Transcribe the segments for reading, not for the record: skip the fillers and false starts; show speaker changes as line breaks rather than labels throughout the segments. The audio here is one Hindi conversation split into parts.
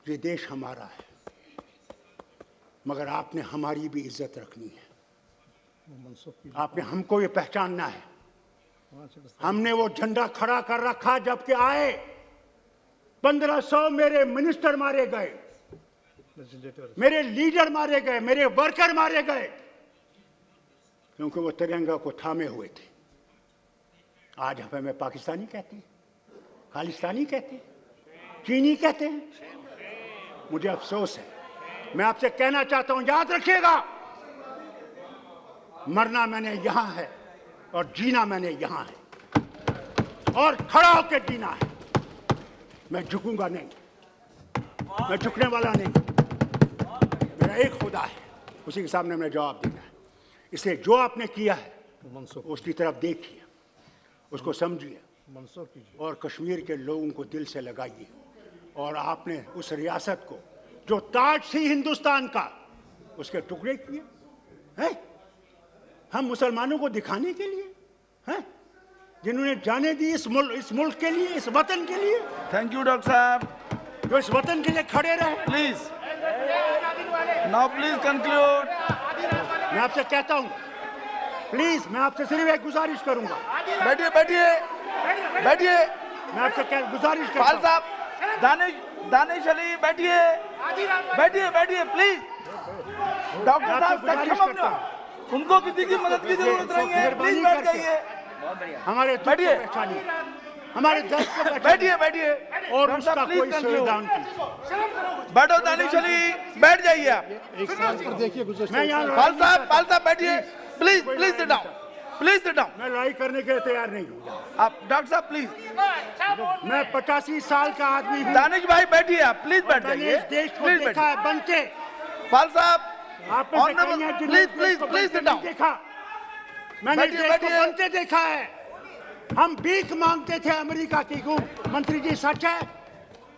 ये देश हमारा है, मगर आपने हमारी भी इज्जत रखनी है। आपने हमको ये पहचानना है। हमने वो झंडा खड़ा कर रखा जबकि आए 1500 मेरे मिनिस्टर मारे गए, मेरे लीडर मारे गए, मेरे वर्कर मारे गए, क्योंकि वो तिरंगा को थामे हुए थे। आज हमें पाकिस्तानी कहते हैं, खालिस्तानी कहते हैं, चीनी कहते हैं। मुझे अफसोस है। मैं आपसे कहना चाहता हूं, याद रखिएगा, मरना मैंने यहां है और जीना मैंने यहां है, और खड़ा होकर जीना है। मैं झुकूंगा नहीं, मैं झुकने वाला नहीं। मेरा एक खुदा है, उसी के सामने मैंने जवाब देना है। इसलिए जो आपने किया है उसकी तरफ देखिए, उसको समझिए और कश्मीर के लोगों को दिल से लगाइए। और आपने उस रियासत को जो ताज थी हिंदुस्तान का, उसके टुकड़े किए हैं हम मुसलमानों को दिखाने के लिए, हैं जिन्होंने जाने दी इस मुल्क के लिए, इस वतन के लिए।
थैंक यू डॉक्टर साहब,
जो इस वतन के लिए खड़े रहे।
Please now please conclude.
मैं आपसे कहता हूं, प्लीज, मैं आपसे सिर्फ एक गुजारिश करूंगा।
बैठिए बैठिए बैठिए,
मैं आपसे गुजारिश
पाल
करता हूं।
साहब, दानिश अली बैठिए बैठिए बैठिए प्लीज। डॉक्टर साहब सक्षम अपना, उनको किसी की मदद की जरूरत नहीं है, प्लीज बैठ जाइए।
हमारे
बैठिए,
हमारे दर्द को
बैठिए बैठिए
और उसका कोई संविधान की।
बैठो दानिश अली, बैठ जाइए आप।
मैं यहाँ
पाल साहब बैठिए, please please sit down, please sit down.
मैं लड़ाई करने के लिए तैयार नहीं हूँ।
आप डॉक्टर साहब प्लीज।
मैं 85 साल का आदमी हूँ।
दानिश भाई बैठिए आप, प्लीज बैठ
मैंने
जाइए,
इस देश को
प्लीज
देखा है बनते।
पाल साहब
आपने
please please please sit down.
देखा, मैंने इस देश को बनते देखा है। हम भीख मांगते थे अमेरिका की। मंत्री जी सच है?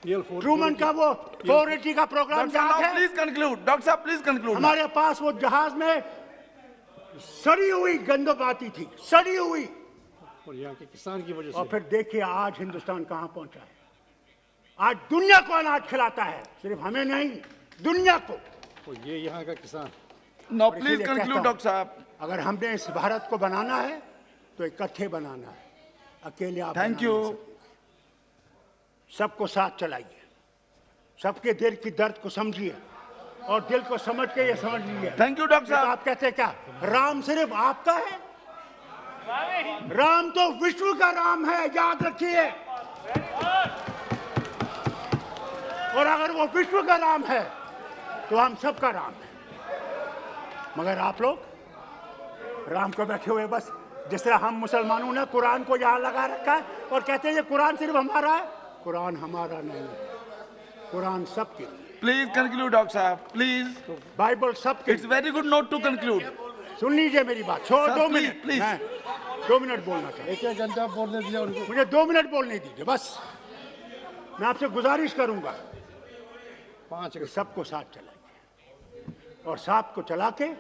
ट्रूमन का वो 480 का प्रोग्राम याद है?
प्लीज कंक्लूड डॉक्टर साहब, प्लीज कंक्लूड।
हमारे पास वो जहाज में सड़ी हुई गंदम आती थी, सड़ी हुई,
और यहाँ के किसान की वजह से।
और फिर देखिए आज हिंदुस्तान कहां पहुंचा है। आज दुनिया को अनाज खिलाता है, सिर्फ हमें नहीं, दुनिया को।
और ये यहाँ का किसान।
नो प्लीज कंक्लूड डॉक्टर साहब।
अगर हमने इस भारत को बनाना है तो इकट्ठे बनाना है, अकेले आप
थैंक
बना
यू।
नहीं सकते। सबको साथ चलाइए, सबके दिल की दर्द को समझिए, और दिल को समझ के ये समझ लीजिए।
थैंक यू डॉक्टर साहब।
आप कहते हैं क्या राम सिर्फ आपका है? राम तो विश्व का राम है, याद रखिए। और अगर वो विश्व का राम है तो हम सबका राम है। मगर आप लोग राम को बैठे हुए बस, जिस तरह हम मुसलमानों ने कुरान को यहाँ लगा रखा है और कहते हैं ये कुरान सिर्फ हमारा है। कुरान हमारा नहीं है, कुरान सबके लिए।
प्लीज कंक्लूड डॉक्टर साहब, प्लीज।
बाइबल सबके।
It's very good note to conclude.
सुन लीजिए मेरी बात। 2 मिनट,
प्लीज।
मैं 2 मिनट बोलना चाहिए।
एक घंटा बोलने दिया उनको।
मुझे 2 मिनट बोलने दीजिए बस। मैं आपसे गुजारिश करूंगा
5
कि सबको साथ चलाइए, और साथ को चला के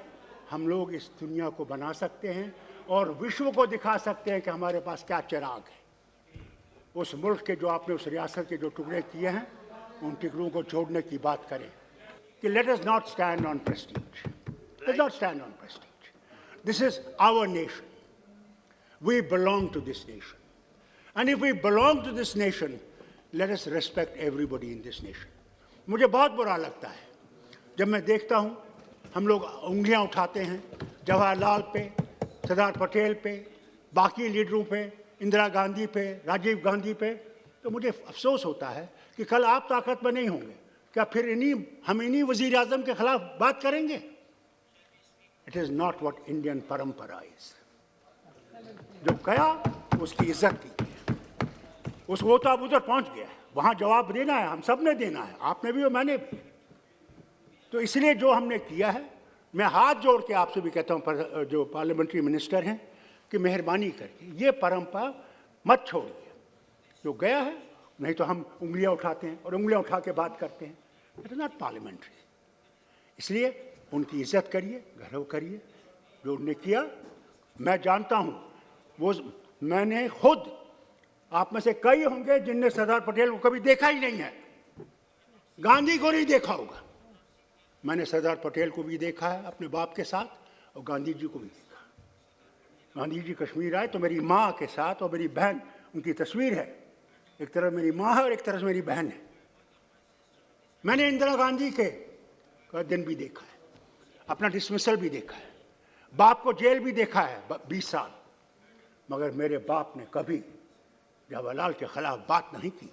हम लोग इस दुनिया को बना सकते हैं और विश्व को दिखा सकते हैं कि हमारे पास क्या चिराग है। उस मुल्क के जो आपने, उस रियासत के जो टुकड़े किए हैं, उन टुकड़ों को जोड़ने की बात करें कि let us not stand on prestige, let not stand on prestige. This is our nation, we belong to this nation, and if we belong to this nation, let us respect everybody in this nation. मुझे बहुत बुरा लगता है जब मैं देखता हूं हम लोग उंगलियां उठाते हैं जवाहरलाल पे, सरदार पटेल पे, बाकी लीडरों पे, इंदिरा गांधी पे, राजीव गांधी पे, तो मुझे अफसोस होता है कि कल आप ताकत में नहीं होंगे, क्या फिर हम इन्हीं वजीर आजम के खिलाफ बात करेंगे? It is not what Indian परंपरा इज। जो गया उसकी इज्जत कीजिए। वो तो अब उधर पहुंच गया है, वहां जवाब देना है, हम सब ने देना है, आपने भी और मैंने भी। तो इसलिए जो हमने किया है, मैं हाथ जोड़ के आपसे भी कहता हूं, जो पार्लियामेंट्री मिनिस्टर हैं, कि मेहरबानी करके ये परंपरा मत छोड़िए। जो गया है, नहीं तो हम उंगलियां उठाते हैं और उंगलियां उठा के बात करते हैं। It is not parliamentary. इसलिए उनकी इज्जत करिए, गौरव करिए जो उन्होंने किया। मैं जानता हूं वो, मैंने खुद, आप में से कई होंगे जिनने सरदार पटेल को कभी देखा ही नहीं है, गांधी को नहीं देखा होगा, मैंने सरदार पटेल को भी देखा है अपने बाप के साथ और गांधी जी को भी देखा। गांधी जी कश्मीर आए तो मेरी माँ के साथ और मेरी बहन, उनकी तस्वीर है, एक तरफ मेरी माँ है और एक तरफ मेरी बहन है। मैंने इंदिरा गांधी के का दिन भी देखा है, अपना डिसमिसल भी देखा है, बाप को जेल भी देखा है 20 साल, मगर मेरे बाप ने कभी जवाहरलाल के खिलाफ बात नहीं की।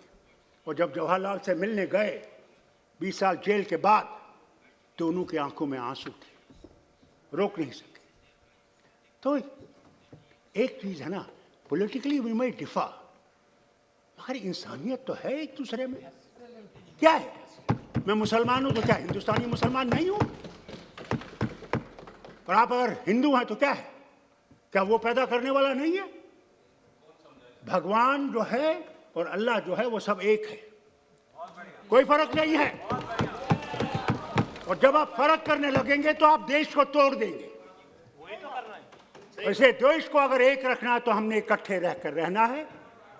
और जब जवाहरलाल से मिलने गए 20 साल जेल के बाद, दोनों की आंखों में आंसू थे, रोक नहीं सके। तो एक चीज है ना, पॉलिटिकली वी may डिफर, मगर इंसानियत तो है एक दूसरे में। क्या है, मैं मुसलमान हूं तो क्या हिंदुस्तानी मुसलमान नहीं हूं? और आप अगर हिंदू हैं तो क्या है, क्या वो पैदा करने वाला नहीं है? भगवान जो है और अल्लाह जो है वो सब एक है, कोई फर्क नहीं है। और जब आप फर्क करने लगेंगे तो आप देश को तोड़ देंगे। वैसे देश को अगर एक रखना है तो हमने इकट्ठे रहकर रहना है,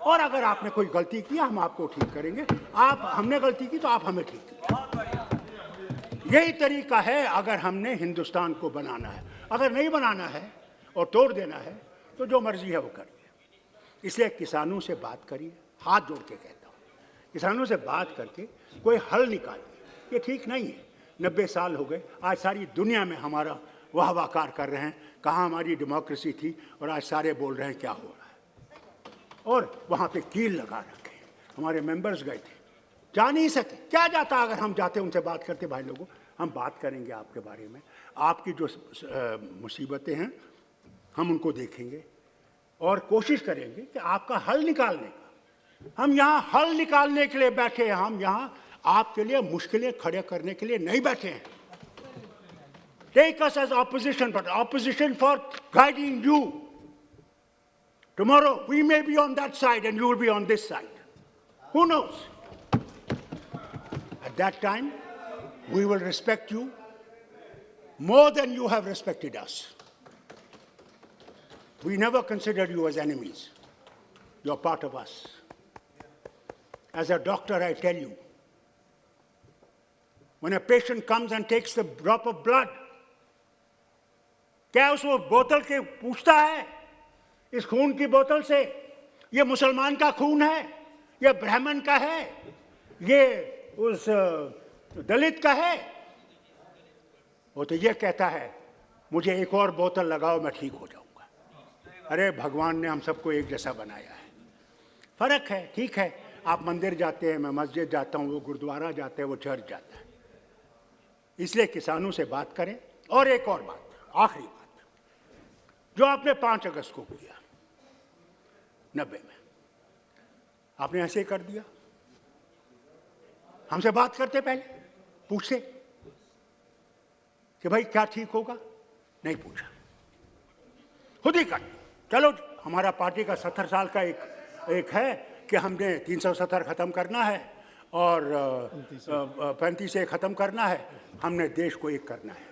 और अगर आपने कोई गलती किया हम आपको ठीक करेंगे, हमने गलती की तो आप हमें ठीक करेंगे। यही तरीका है अगर हमने हिंदुस्तान को बनाना है। अगर नहीं बनाना है और तोड़ देना है तो जो मर्जी है वो करिए। इसलिए किसानों से बात करिए, हाथ जोड़ के कहता हूँ, किसानों से बात करके कोई हल निकालिए। ये ठीक नहीं है, 90 साल हो गए, आज सारी दुनिया में हमारा वाहवाकार कर रहे हैं, कहाँ हमारी डेमोक्रेसी थी, और आज सारे बोल रहे हैं क्या हो रहा है। और वहाँ पे कील लगा रखे हैं। हमारे मेंबर्स गए थे, जा नहीं सके। क्या जाता अगर हम जाते उनसे बात करते, भाई लोगों हम बात करेंगे आपके बारे में, आपकी जो मुसीबतें हैं हम उनको देखेंगे और कोशिश करेंगे कि आपका हल निकालने का। हम यहाँ हल निकालने के लिए बैठे हैं, हम यहाँ आपके लिए मुश्किलें खड़े करने के लिए नहीं बैठे हैं। Take us as opposition, but opposition for guiding you. Tomorrow we may be on that side and you will be on this side. Who knows? At that time, we will respect you more than you have respected us. We never considered you as enemies. You're part of us. As a doctor, I tell you, when a patient comes and takes the drop of blood, क्या उसको बोतल के पूछता है, इस खून की बोतल से ये मुसलमान का खून है, ये ब्राह्मण का है, ये उस दलित का है? वो तो ये कहता है मुझे एक और बोतल लगाओ मैं ठीक हो जाऊंगा। अरे भगवान ने हम सबको एक जैसा बनाया है। फर्क है, ठीक है, आप मंदिर जाते हैं, मैं मस्जिद जाता हूँ, वो गुरुद्वारा जाते हैं, वो चर्च जाता है। इसलिए किसानों से बात करें। और एक और बात, आखिरी बात, जो आपने 5 अगस्त को किया 90 में, आपने ऐसे कर दिया। हमसे बात करते पहले, पूछते कि भाई क्या ठीक होगा, नहीं पूछा, खुद ही कर। चलो हमारा पार्टी का 70 साल का एक है कि हमने 370 खत्म करना है और 35 से खत्म करना है, हमने देश को एक करना है।